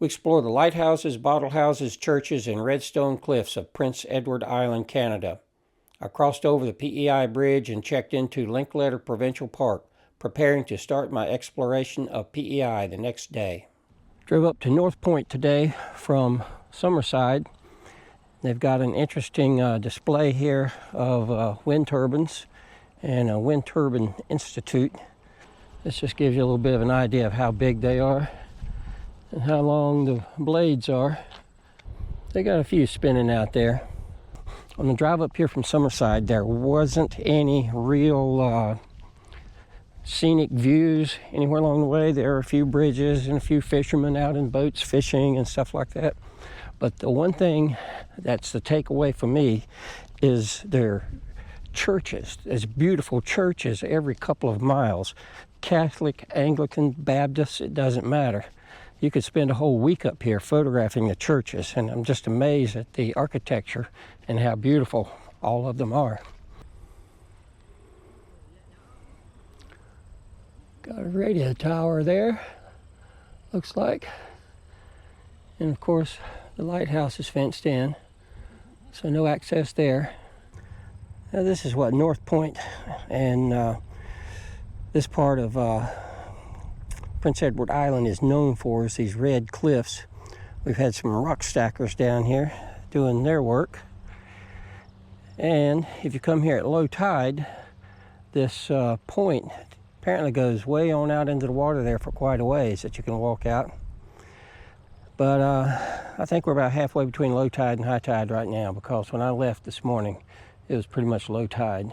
We explore the lighthouses, bottle houses, churches, and redstone cliffs of Prince Edward Island, Canada. I crossed over the PEI Bridge and checked into Linkletter Provincial Park, preparing to start my exploration of PEI the next day. Drove up to North Point today from Summerside. They've got an interesting display here of wind turbines and a wind turbine institute. This just gives you a little bit of an idea of how big they are and how long the blades are. They got a few spinning out there. On the drive up here from Summerside, there wasn't any real scenic views anywhere along the way. There are a few bridges and a few fishermen out in boats fishing and stuff like that. But the one thing that's the takeaway for me is their churches. There's beautiful churches every couple of miles. Catholic, Anglican, Baptist, it doesn't matter. You could spend a whole week up here photographing the churches, and I'm just amazed at the architecture and how beautiful all of them are. Got a radio tower there, looks like. And of course, the lighthouse is fenced in, so no access there. Now this is what North Point and this part of Prince Edward Island is known for, is these red cliffs. We've had some rock stackers down here doing their work. And if you come here at low tide, this point apparently goes way on out into the water there for quite a ways that you can walk out. But I think we're about halfway between low tide and high tide right now, because when I left this morning, it was pretty much low tide.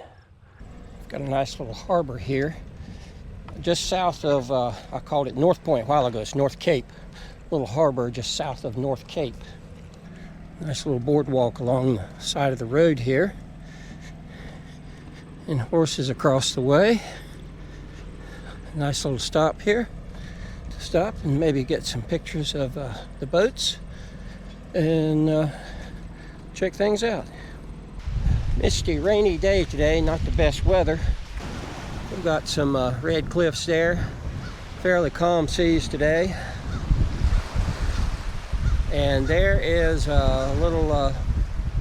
Got a nice little harbor here, just south of, I called it North Point a while ago, it's North Cape. Little harbor just south of North Cape. Nice little boardwalk along the side of the road here. And horses across the way. Nice little stop here. Stop and maybe get some pictures of the boats and check things out. Misty, rainy day today, not the best weather. We've got some red cliffs there, fairly calm seas today. And there is a little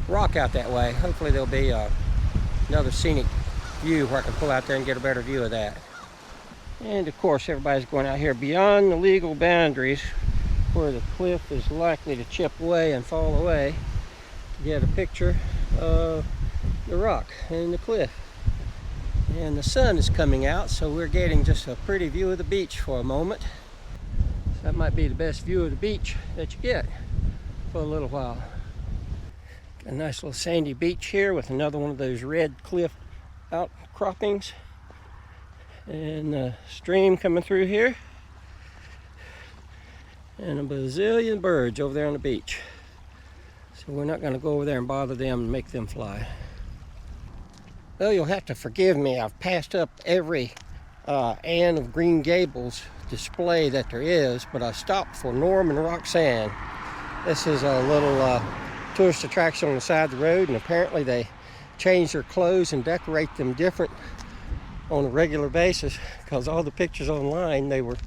rock out that way. Hopefully there'll be another scenic view where I can pull out there and get a better view of that. And of course, everybody's going out here beyond the legal boundaries where the cliff is likely to chip away and fall away to get a picture of the rock and the cliff. And the sun is coming out, so we're getting just a pretty view of the beach for a moment. So that might be the best view of the beach that you get for a little while. Got a nice little sandy beach here with another one of those red cliff outcroppings. And a stream coming through here. And a bazillion birds over there on the beach. So we're not going to go over there and bother them and make them fly. Well, you'll have to forgive me. I've passed up every Anne of Green Gables display that there is, but I stopped for Norm and Roxanne. This is a little tourist attraction on the side of the road, and apparently they change their clothes and decorate them different on a regular basis, because all the pictures online, they were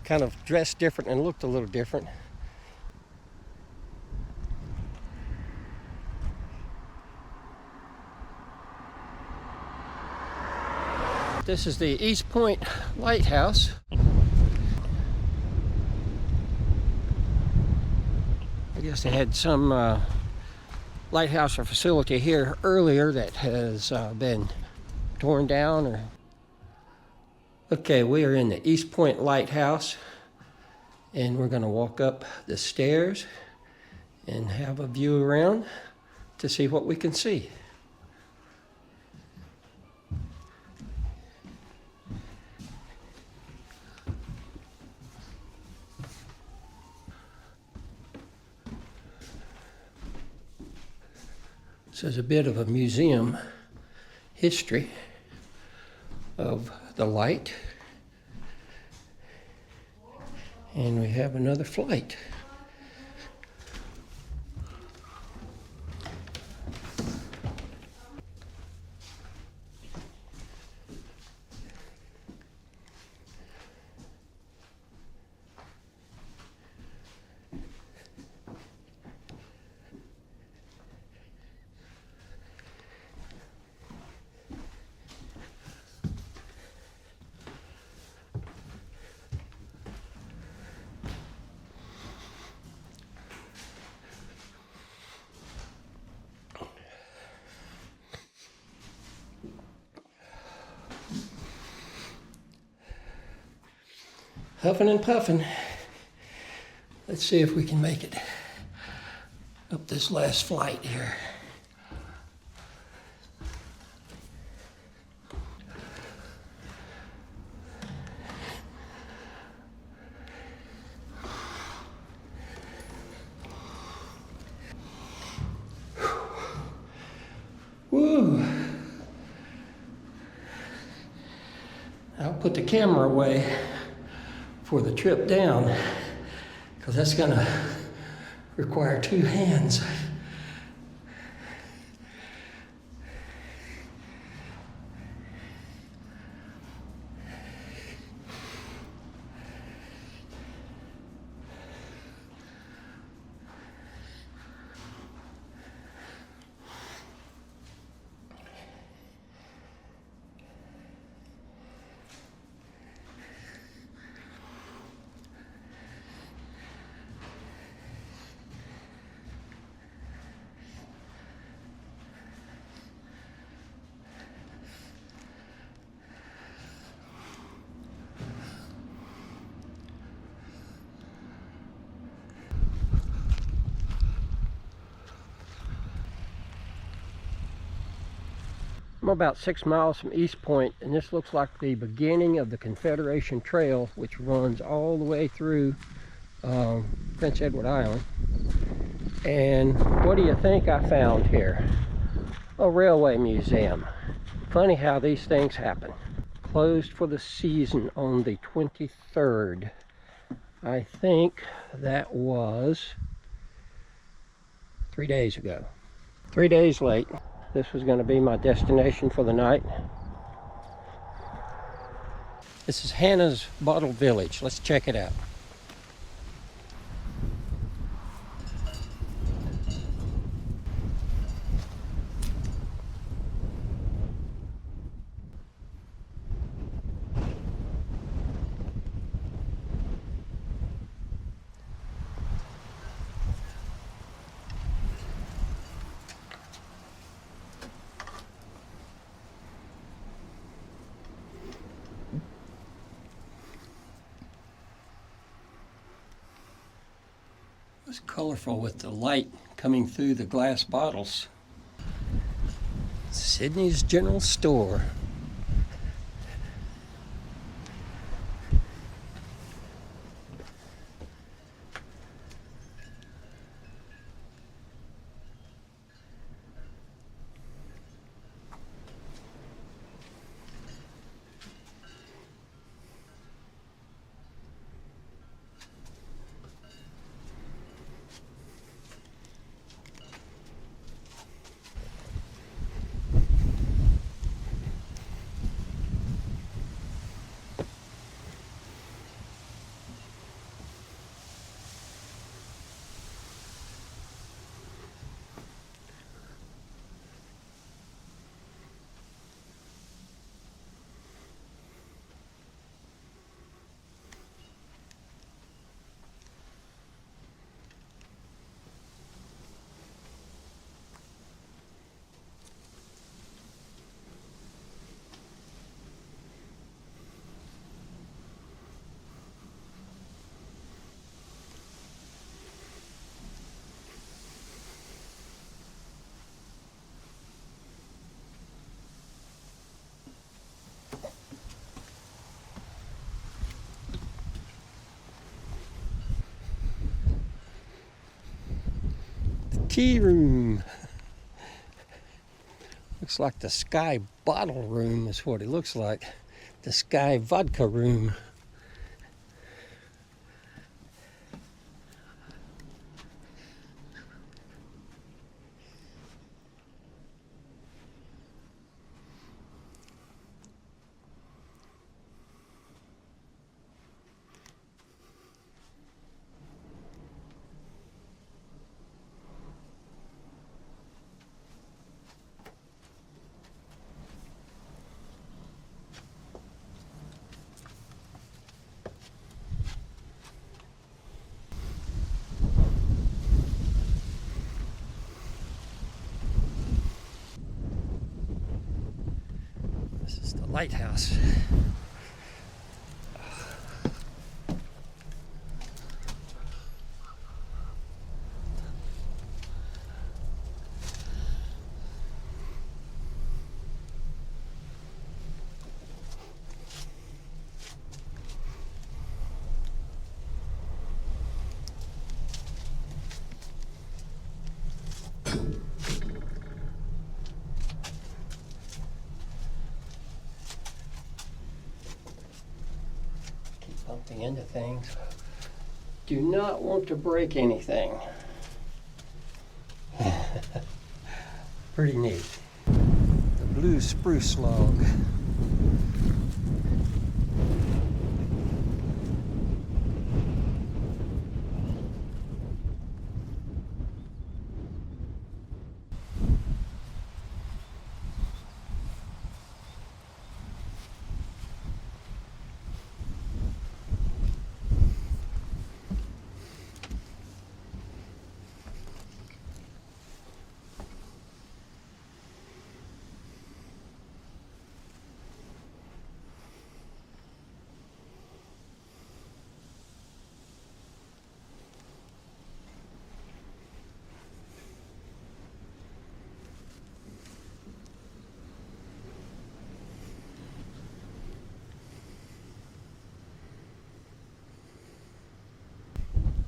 kind of dressed different and looked a little different. This is the East Point Lighthouse. I guess they had some lighthouse or facility here earlier that has been torn down or... Okay, we are in the East Point Lighthouse, and we're going to walk up the stairs and have a view around to see what we can see. So there's a bit of a museum history of the light. And we have another flight. Huffing and puffing. Let's see if we can make it up this last flight here. Woo! I'll put the camera away for the trip down, because that's going to require 2 hands. I'm about 6 miles from East Point, and this looks like the beginning of the Confederation Trail, which runs all the way through Prince Edward Island. And what do you think I found here? A railway museum. Funny how these things happen. Closed for the season on the 23rd. I think that was 3 days ago. 3 days late. This was going to be my destination for the night. This is Hannah's Bottle Village. Let's check it out. It's colorful with the light coming through the glass bottles. Sydney's General Store. Tea room. Looks like the Sky Bottle Room is what it looks like. The Sky Vodka Room. Lighthouse. end of things. Do not want to break anything. Pretty neat. The blue spruce log.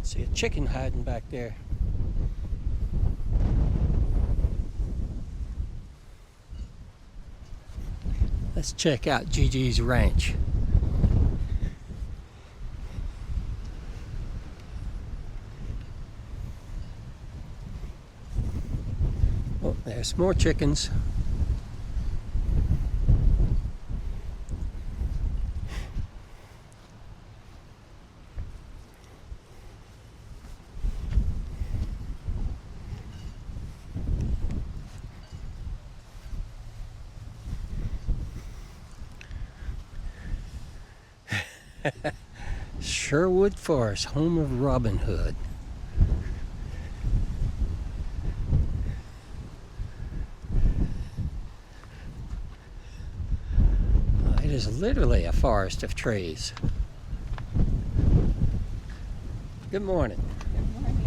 See a chicken hiding back there. Let's check out Gigi's ranch. Oh, there's more chickens. Sherwood Forest, home of Robin Hood. It is literally a forest of trees. Good morning. Good morning.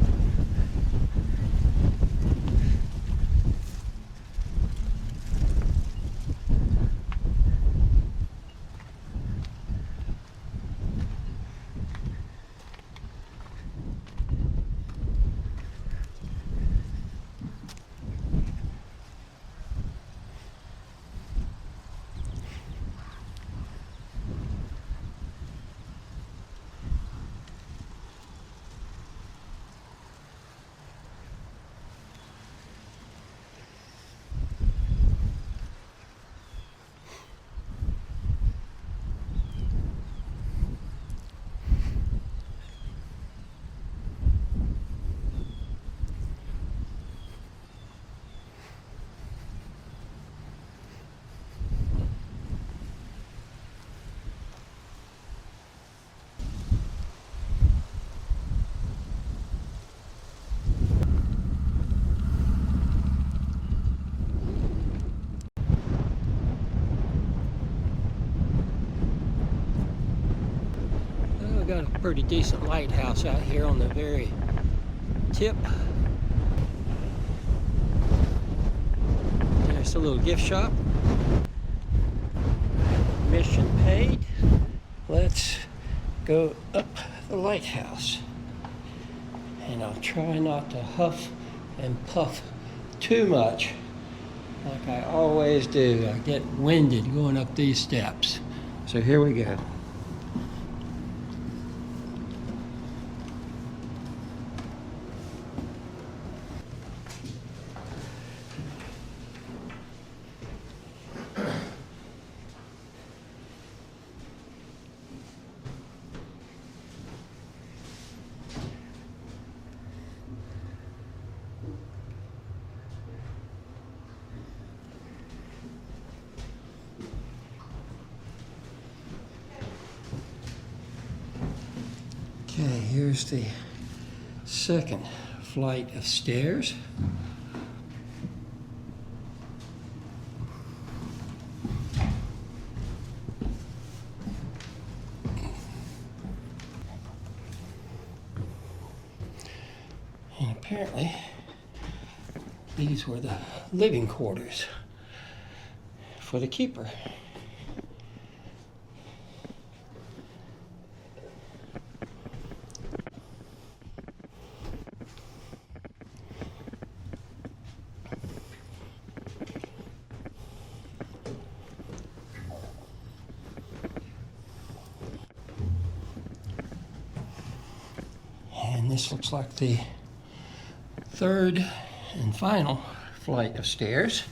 Got a pretty decent lighthouse out here on the very tip. There's a little gift shop. Admission paid. Let's go up the lighthouse. And I'll try not to huff and puff too much like I always do. I get winded going up these steps. So here we go. Okay, here's the second flight of stairs. And apparently, these were the living quarters for the keeper. And this looks like the third and final flight of stairs.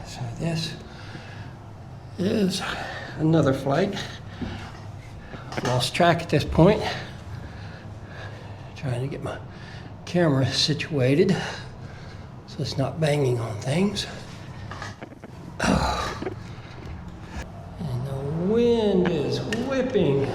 So this is another flight. Lost track at this point. Trying to get my camera situated so it's not banging on things. Oh. And the wind is whipping.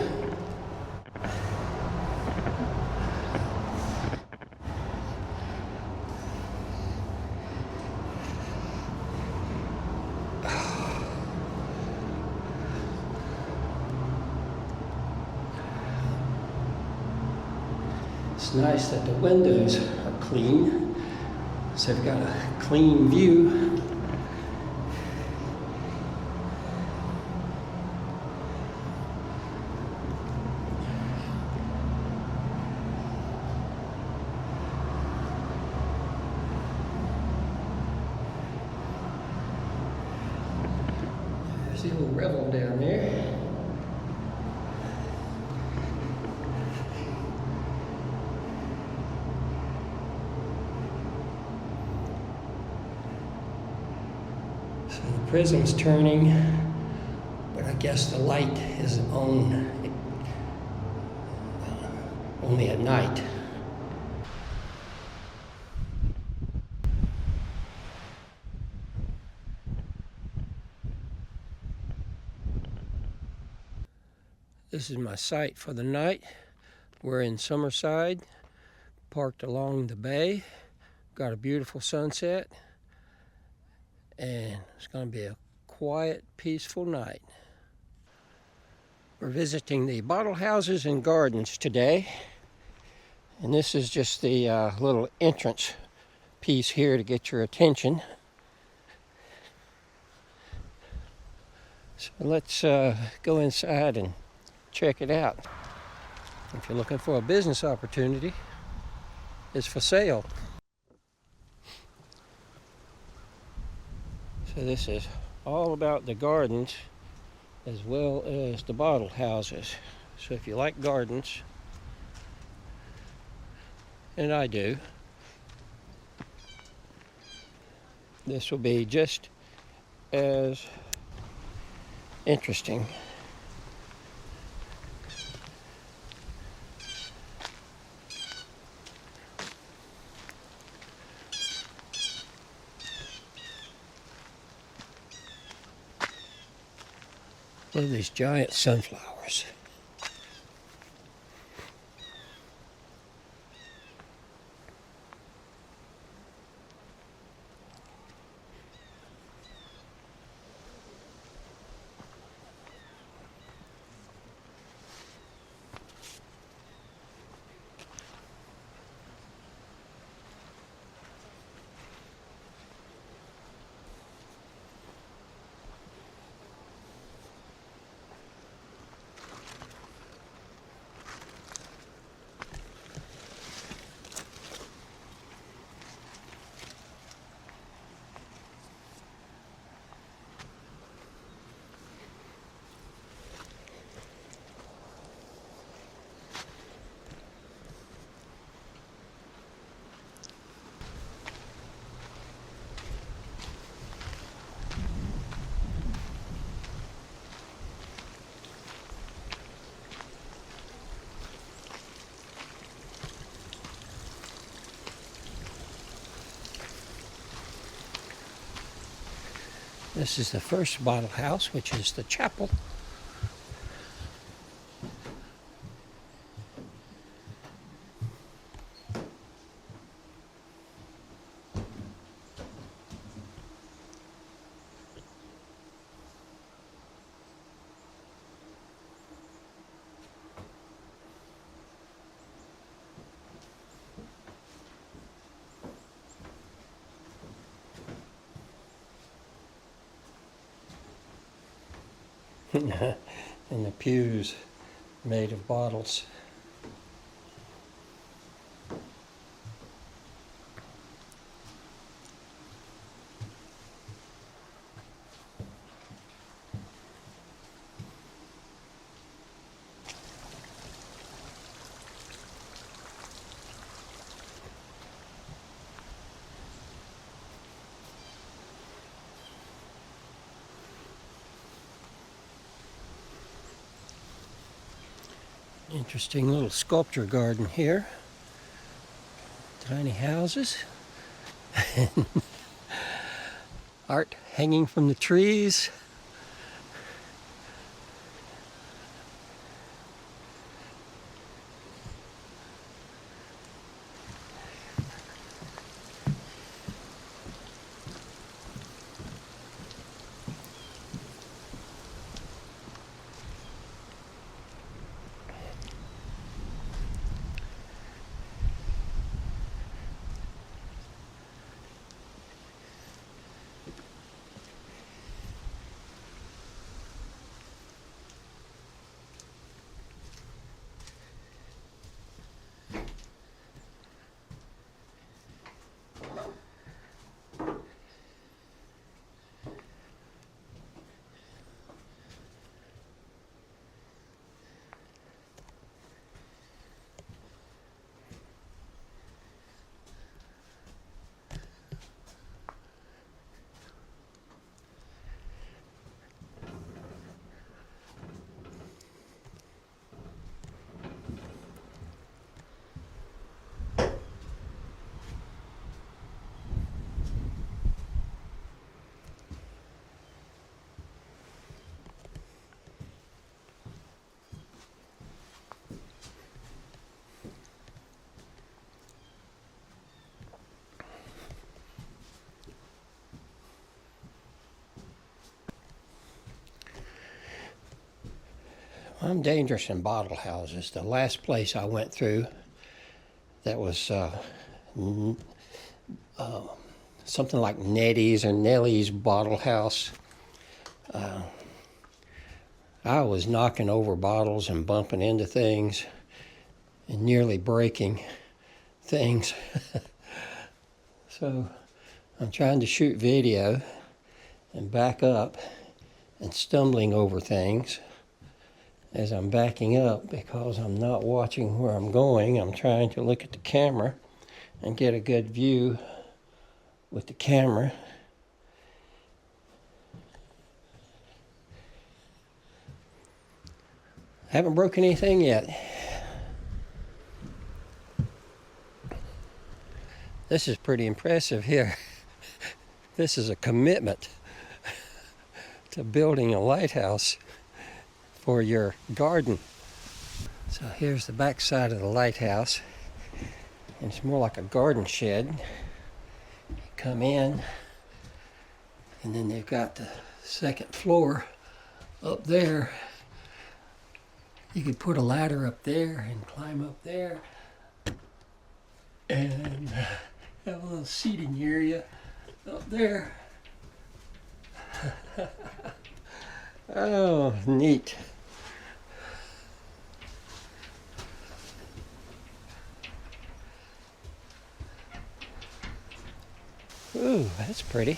It's nice that the windows are clean, so they've got a clean view. There's the old Revel down there. So the prism's turning, but I guess the light isn't on only at night. This is my site for the night. We're in Summerside, parked along the bay. Got a beautiful sunset. And it's going to be a quiet, peaceful night. We're visiting the bottle houses and gardens today. And this is just the little entrance piece here to get your attention. So let's go inside and check it out. If you're looking for a business opportunity, it's for sale. So this is all about the gardens as well as the bottle houses. So if you like gardens, and I do, this will be just as interesting. Look at these giant sunflowers. This is the first bottle house, which is the chapel. And the pews made of bottles. Interesting little sculpture garden here. Tiny houses. Art hanging from the trees. I'm dangerous in bottle houses. The last place I went through that was something like Nettie's or Nellie's bottle house. I was knocking over bottles and bumping into things and nearly breaking things. So I'm trying to shoot video and back up and stumbling over things as I'm backing up because I'm not watching where I'm going. I'm trying to look at the camera and get a good view with the camera. Haven't broken anything yet. This is pretty impressive here. This is a commitment to building a lighthouse for your garden. So here's the back side of the lighthouse. And it's more like a garden shed. You come in, and then they've got the second floor up there. You could put a ladder up there and climb up there and have a little seating area up there. Oh, neat. Ooh, that's pretty.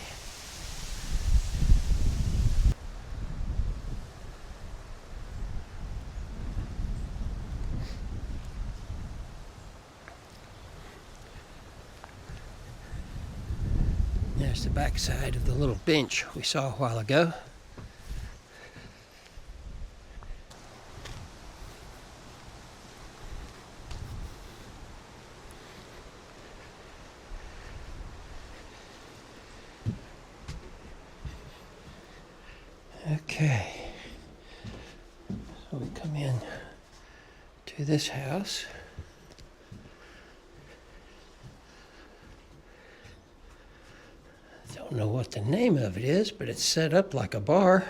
There's the back side of the little bench we saw a while ago. Okay, so we come in to this house. Don't know what the name of it is, but it's set up like a bar.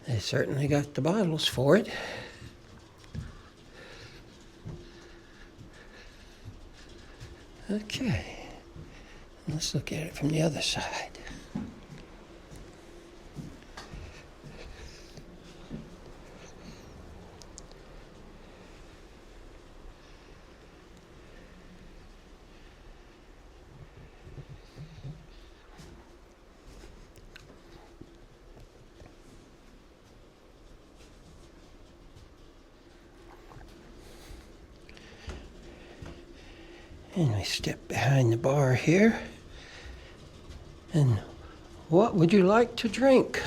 They certainly got the bottles for it. Okay, let's look at it from the other side. And we step behind the bar here. And what would you like to drink?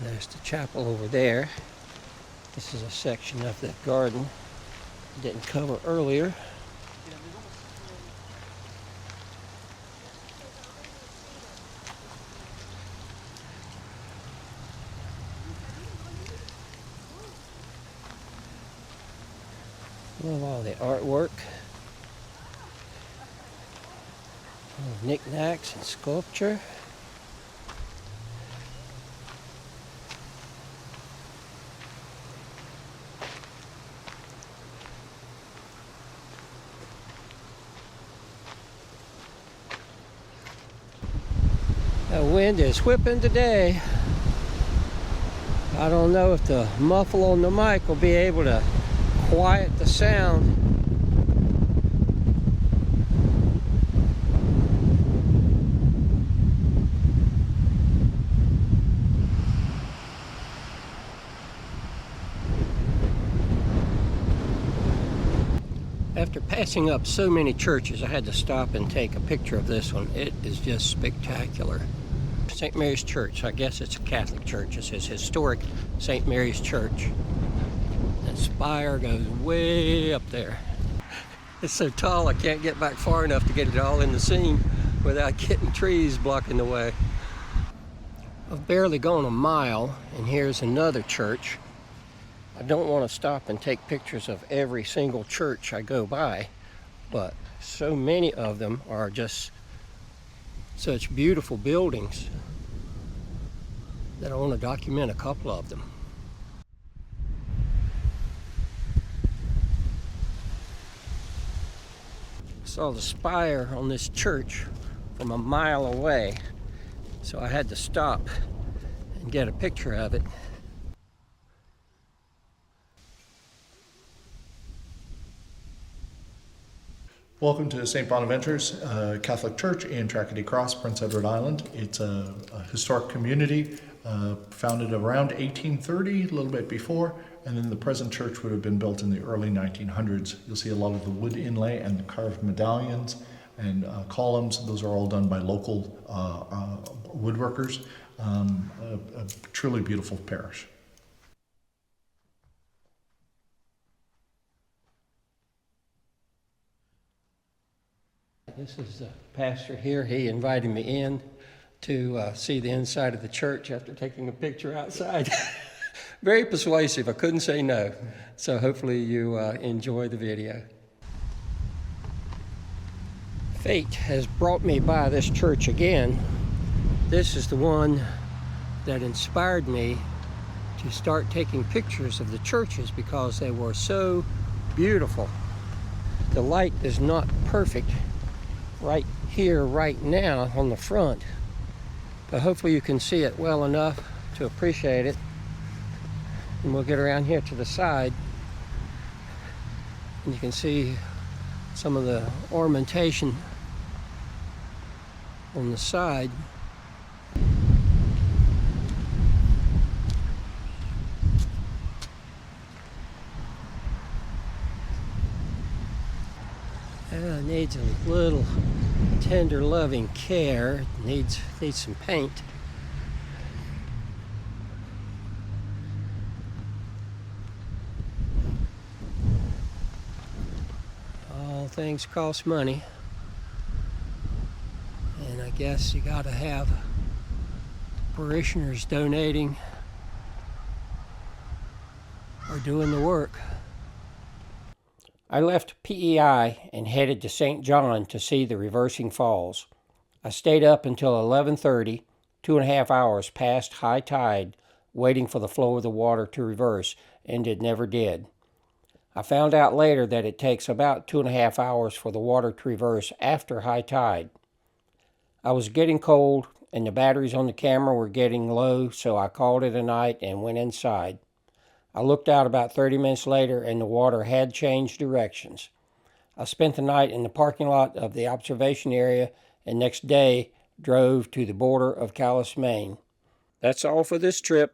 There's the chapel over there. This is a section of the garden I didn't cover earlier. Love all the artwork. Knickknacks and sculpture. The wind is whipping today. I don't know if the muffle on the mic will be able to quiet the sound. After passing up so many churches, I had to stop and take a picture of this one. It is just spectacular. St. Mary's Church. I guess it's a Catholic church. It says Historic St. Mary's Church. That spire goes way up there. It's so tall I can't get back far enough to get it all in the scene without getting trees blocking the way. I've barely gone a mile, and here's another church. I don't want to stop and take pictures of every single church I go by, but so many of them are just such beautiful buildings that I want to document a couple of them. I saw the spire on this church from a mile away, so I had to stop and get a picture of it. Welcome to St. Bonaventure's Catholic Church in Tracadie Cross, Prince Edward Island. It's a historic community founded around 1830, a little bit before, and then the present church would have been built in the early 1900s. You'll see a lot of the wood inlay and carved medallions and columns. Those are all done by local woodworkers. A truly beautiful parish. This is the pastor here. He invited me in to see the inside of the church after taking a picture outside. Very persuasive. I couldn't say no. So hopefully you enjoy the video. Fate has brought me by this church again. This is the one that inspired me to start taking pictures of the churches because they were so beautiful. The light is not perfect right here, right now on the front, but hopefully you can see it well enough to appreciate it. And we'll get around here to the side and you can see some of the ornamentation on the side. Needs a little tender loving care. Needs some paint. All things cost money, and I guess you gotta have parishioners donating or doing the work. I left PEI and headed to St. John to see the reversing falls. I stayed up until 11:30, 2.5 hours past high tide, waiting for the flow of the water to reverse, and it never did. I found out later that it takes about 2.5 hours for the water to reverse after high tide. I was getting cold, and the batteries on the camera were getting low, so I called it a night and went inside. I looked out about 30 minutes later and the water had changed directions. I spent the night in the parking lot of the observation area and next day drove to the border of Calais, Maine. That's all for this trip.